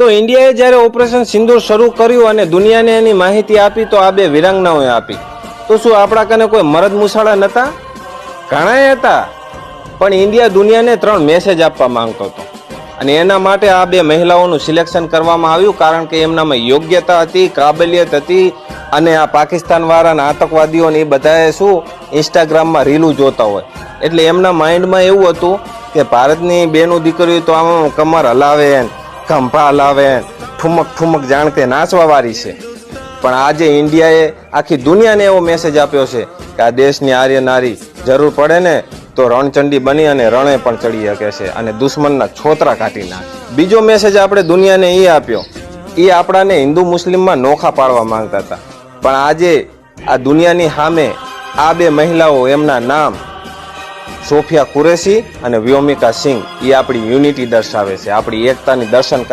તો ઇન્ડિયાએ જ્યારે ઓપરેશન સિંદૂર શરૂ કર્યું અને દુનિયાને એની માહિતી આપી તો આ બે વિરાંગનાઓએ આપી. તો શું આપણા કને કોઈ મરદ મુસાળા નહોતા? ઘણાય હતા, પણ ઇન્ડિયા દુનિયાને 3 મેસેજ આપવા માંગતો હતો અને એના માટે આ બે મહિલાઓનું સિલેક્શન કરવામાં આવ્યું, કારણ કે એમનામાં યોગ્યતા હતી, કાબલિયત હતી. અને આ પાકિસ્તાન વાળાના આતંકવાદીઓને એ બધાએ શું ઇન્સ્ટાગ્રામમાં રીલું જોતા હોય, એટલે એમના માઇન્ડમાં એવું હતું કે ભારતની બેનું દીકરીઓ તો આમ કમર હલાવે, ખંભા હલાવે, ઠુમક ઠુમક જાણતે નાચવા વાળી છે. પણ આજે ઇન્ડિયાએ આખી દુનિયાને એવો મેસેજ આપ્યો છે કે આ દેશની આર્ય નારી જરૂર પડે ને તો રણચંડી બની અને રણે પણ ચડી શકે છે અને દુશ્મનના છોતરા કાઢી નાખે. બીજો મેસેજ આપણે દુનિયાને એ આપ્યો, એ આપણાને હિન્દુ મુસ્લિમમાં નોખા પાડવા માંગતા હતા. પણ આજે આ દુનિયાની સામે આ બે મહિલાઓ, એમના નામ સોફિયા કુરેશી અને વ્યોમિકા સિંઘ, એ આપણી યુનિટી દર્શાવે છે, આપણી એકતાની દર્શન